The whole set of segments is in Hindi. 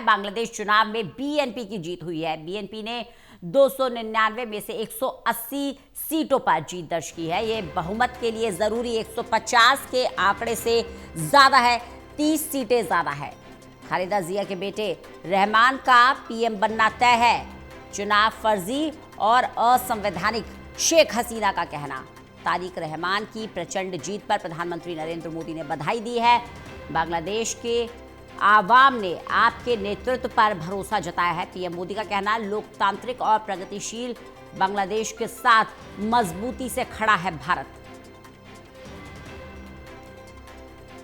बांग्लादेश चुनाव में बीएनपी की जीत हुई है। बीएनपी ने 299 में से 180 सीटों पर जीत दर्ज की है। ये बहुमत के लिए जरूरी 150 के आंकड़े से ज्यादा है, 30 सीटें ज्यादा है। खालिदा जिया के बेटे रहमान का पीएम बनना तय है। चुनाव फर्जी और असंवैधानिक, शेख हसीना का कहना। तारिक रहमान की प्रचंड जीत पर प्रधानमंत्री नरेंद्र मोदी ने बधाई दी है। बांग्लादेश के आवाम ने आपके नेतृत्व पर भरोसा जताया है। पीएम मोदी का कहना, लोकतांत्रिक और प्रगतिशील बांग्लादेश के साथ मजबूती से खड़ा है भारत।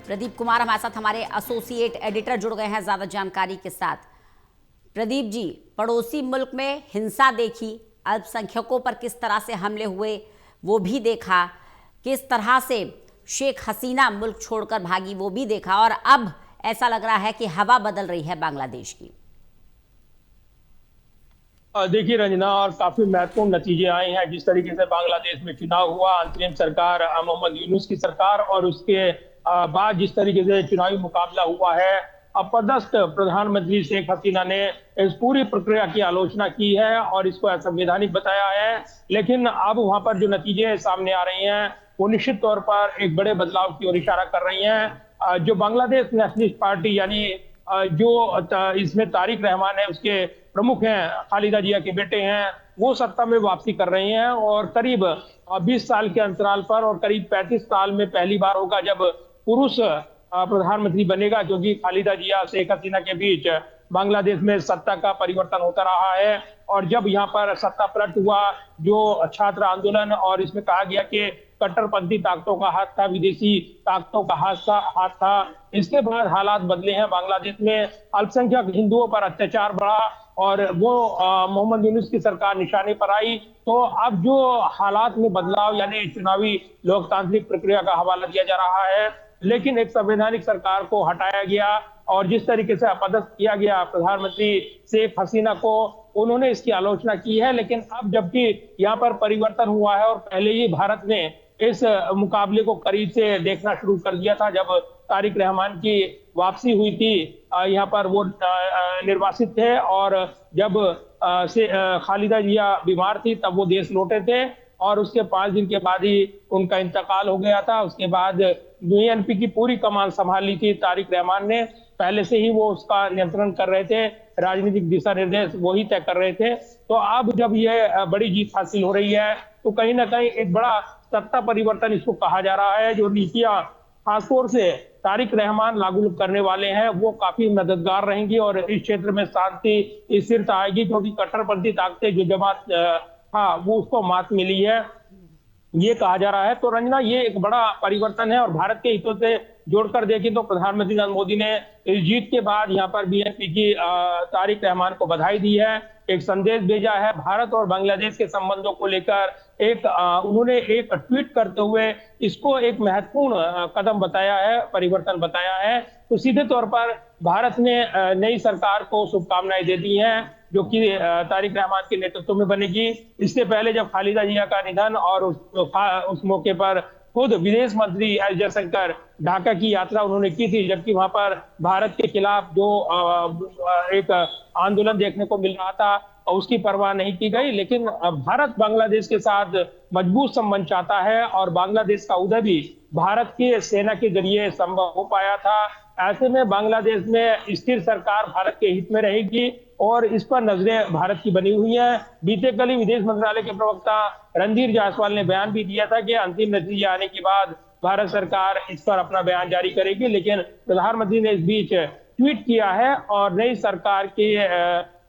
प्रदीप कुमार हमारे साथ, हमारे एसोसिएट एडिटर जुड़ गए हैं ज्यादा जानकारी के साथ। प्रदीप जी, पड़ोसी मुल्क में हिंसा देखी, अल्पसंख्यकों पर किस तरह से हमले हुए वो भी देखा, किस तरह से शेख हसीना मुल्क छोड़कर भागी वो भी देखा, और अब ऐसा लग रहा है कि हवा बदल रही है बांग्लादेश की। देखिए रंजना, और काफी महत्वपूर्ण नतीजे आए हैं। जिस तरीके से बांग्लादेश में चुनाव हुआ, अंतरिम सरकार मोहम्मद यूनुस की सरकार, और उसके बाद जिस तरीके से चुनावी मुकाबला हुआ है, अपदस्थ प्रधानमंत्री शेख हसीना ने इस पूरी प्रक्रिया की आलोचना की है और इसको असंवैधानिक बताया है। लेकिन अब वहां पर जो नतीजे सामने आ रहे हैं वो निश्चित तौर पर एक बड़े बदलाव की ओर इशारा कर रही हैं। जो बांग्लादेश नेशनलिस्ट पार्टी, यानी जो इसमें तारिक रहमान है, उसके प्रमुख हैं, खालिदा जिया के बेटे हैं, वो सत्ता में वापसी कर रहे हैं। और करीब 20 साल के अंतराल पर और करीब 35 साल में पहली बार होगा जब पुरुष प्रधानमंत्री बनेगा, क्योंकि खालिदा जिया शेख हसीना के बीच बांग्लादेश में सत्ता का परिवर्तन होता रहा है। और जब यहाँ पर सत्ता पलट हुआ, जो छात्र आंदोलन, और इसमें कहा गया कि कट्टरपंथी ताकतों का हाथ था, विदेशी ताकतों का हाथ था, इसके बाद हालात बदले हैं। बांग्लादेश में अल्पसंख्यक हिंदुओं पर अत्याचार बढ़ा और वो मोहम्मद यूनुस की सरकार निशाने पर आई। तो अब जो हालात में बदलाव, यानी चुनावी लोकतांत्रिक प्रक्रिया का हवाला दिया जा रहा है, लेकिन एक संवैधानिक सरकार को हटाया गया और जिस तरीके से अपदस्थ किया गया प्रधानमंत्री शेख हसीना को, उन्होंने इसकी आलोचना की है। लेकिन अब जबकि यहाँ पर परिवर्तन हुआ है और पहले ही भारत ने इस मुकाबले को करीब से देखना शुरू कर दिया था, जब तारिक रहमान की वापसी हुई थी, यहाँ पर वो निर्वासित थे, और जब खालिदा जिया बीमार थी तब वो देश लौटे थे, और उसके 5 दिन के बाद ही उनका इंतकाल हो गया था। उसके बाद बीएनपी की पूरी कमान संभाल ली थी तारिक रहमान ने। पहले से ही वो उसका नियंत्रण कर रहे थे, राजनीतिक दिशा निर्देश वही तय कर रहे थे। तो अब जब ये बड़ी जीत हासिल हो रही है तो कहीं ना कहीं एक बड़ा सत्ता परिवर्तन इसको कहा जा रहा है। जो नीतियां खासतौर से तारिक रहमान लागू करने वाले हैं वो काफी मददगार रहेंगी और इस क्षेत्र में शांति स्थिरता आएगी, क्योंकि कट्टरपंथी ताकतें जो जमात हाँ वो उसको मात मिली है, ये कहा जा रहा है। तो रंजना, ये एक बड़ा परिवर्तन है और भारत के हितों से जोड़कर देखें तो प्रधानमंत्री नरेंद्र मोदी ने इस जीत के बाद यहाँ पर बीएनपी की तारिक रहमान को बधाई दी है, एक संदेश भेजा है। भारत और बांग्लादेश के संबंधों को लेकर उन्होंने एक ट्वीट करते हुए इसको एक महत्वपूर्ण कदम बताया है, परिवर्तन बताया है। तो सीधे तौर पर भारत ने नई सरकार को शुभकामनाएं दे दी हैं, जो कि तारिक रहमान के नेतृत्व में बनेगी। इससे पहले जब खालिदा जिया का निधन और उस मौके पर खुद विदेश मंत्री एस जयशंकर ढाका की यात्रा उन्होंने की थी, जबकि वहां पर भारत के खिलाफ जो एक आंदोलन देखने को मिल रहा था उसकी परवाह नहीं की गई। लेकिन भारत बांग्लादेश के साथ मजबूत संबंध चाहता है और बांग्लादेश का उदय भी भारत की सेना के जरिए संभव हो पाया था। ऐसे में बांग्लादेश में स्थिर सरकार भारत के हित में रहेगी और इस पर नजरें भारत की बनी हुई हैं। बीते कल ही विदेश मंत्रालय के प्रवक्ता रणधीर जायसवाल ने बयान भी दिया था कि अंतिम नतीजे आने के बाद भारत सरकार इस पर अपना बयान जारी करेगी। लेकिन प्रधानमंत्री ने इस बीच ट्वीट किया है और नई सरकार के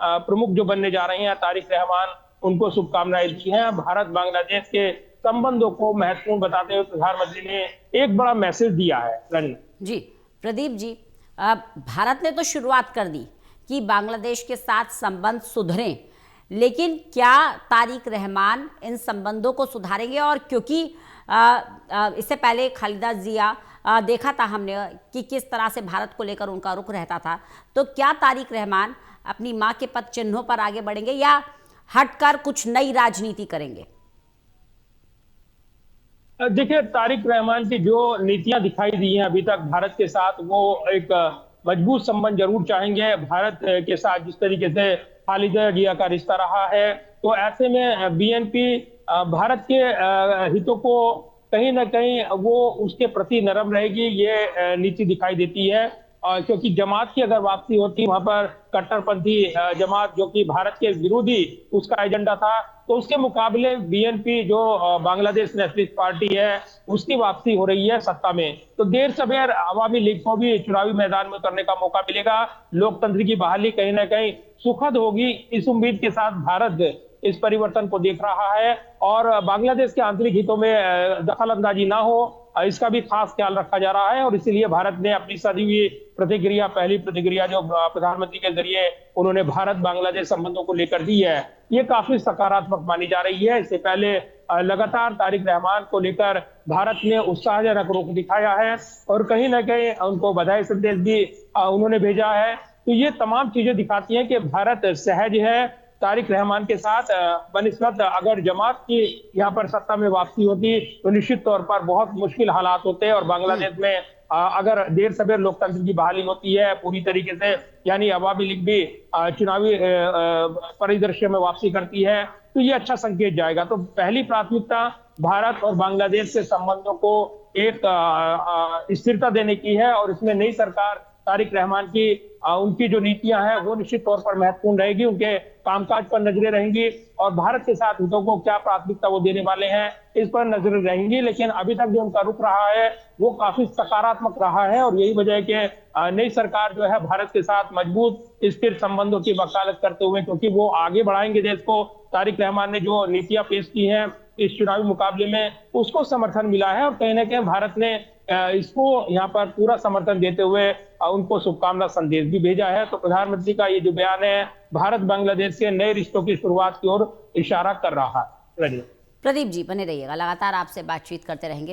प्रमुख जो बनने जा रहे हैं तारिक रहमान, उनको शुभकामनाएं दी हैं। भारत बांग्लादेश के संबंधों को महत्वपूर्ण बताते हुए प्रधानमंत्री ने एक बड़ा मैसेज दिया है। जी प्रदीप जी, भारत ने तो शुरुआत कर दी कि बांग्लादेश के साथ संबंध सुधरें, लेकिन क्या तारिक रहमान इन संबंधों को सुधारेंगे? और क्योंकि इससे पहले खालिदा जिया देखा था हमने कि किस तरह से भारत को लेकर उनका रुख रहता था, तो क्या तारिक रहमान अपनी मां के पद चिन्हों पर आगे बढ़ेंगे या हटकर कुछ नई राजनीति करेंगे? देखिए, तारिक रहमान की जो नीतियां दिखाई दी हैं अभी तक भारत के साथ, वो एक मजबूत संबंध जरूर चाहेंगे भारत के साथ, जिस तरीके से खालिदा जिया का रिश्ता रहा है। तो ऐसे में बीएनपी भारत के हितों को कहीं ना कहीं वो उसके प्रति नरम रहेगी, ये नीति दिखाई देती है। क्योंकि जमात की अगर वापसी होती वहां पर कट्टरपंथी जमात जो कि भारत के विरोधी उसका एजेंडा था, तो उसके मुकाबले बीएनपी जो बांग्लादेश नेशनलिस्ट पार्टी है उसकी वापसी हो रही है सत्ता में। तो देर सवेर अवामी लीग को भी चुनावी मैदान में उतरने का मौका मिलेगा। लोकतंत्र की बहाली कहीं ना कहीं सुखद होगी, इस उम्मीद के साथ भारत इस परिवर्तन को देख रहा है और बांग्लादेश के आंतरिक हितों में दखल अंदाजी ना हो, इसका भी खास ख्याल रखा जा रहा है। और इसीलिए भारत ने अपनी सदी हुई प्रतिक्रिया, पहली प्रतिक्रिया जो प्रधानमंत्री के जरिए उन्होंने भारत बांग्लादेश संबंधों को लेकर दी है, ये काफी सकारात्मक मानी जा रही है। इससे पहले लगातार तारिक रहमान को लेकर भारत ने उत्साहजनक रुख दिखाया है और कहीं ना कहीं उनको बधाई संदेश भी उन्होंने भेजा है। तो ये तमाम चीजें दिखाती हैं कि भारत सहज है तारिक रहमान के साथ। बनिस्बत अगर जमात की यहाँ पर सत्ता में वापसी होती तो निश्चित तौर पर बहुत मुश्किल हालात होते हैं और बांग्लादेश में अगर देर सवेर लोकतंत्र की बहाली होती है पूरी तरीके से, यानी अवामी लीग भी चुनावी परिदृश्य में वापसी करती है, तो ये अच्छा संकेत जाएगा। तो पहली प्राथमिकता भारत और बांग्लादेश के संबंधों को एक स्थिरता देने की है और इसमें नई सरकार तारिक रहमान की उनकी जो नीतियां हैं वो निश्चित तौर पर महत्वपूर्ण रहेगी, उनके कामकाज पर नजरें रहेंगी और भारत के साथ हितों को क्या प्राथमिकता वो देने वाले हैं इस पर नजरें रहेंगी। लेकिन अभी तक जो उनका रुख रहा है वो काफी सकारात्मक रहा है और यही वजह है कि नई सरकार जो है भारत के साथ मजबूत स्थिर संबंधों की वकालत करते हुए, क्योंकि वो आगे बढ़ाएंगे देश को। तारिक रहमान ने जो नीतियां पेश की हैं इस चुनावी मुकाबले में उसको समर्थन मिला है और कहीं ना कहीं भारत ने इसको यहाँ पर पूरा समर्थन देते हुए उनको शुभकामना संदेश भी भेजा है। तो प्रधानमंत्री का ये जो बयान है भारत बांग्लादेश के नए रिश्तों की शुरुआत की ओर इशारा कर रहा है। प्रदीप जी बने रहिएगा, लगातार आपसे बातचीत करते रहेंगे।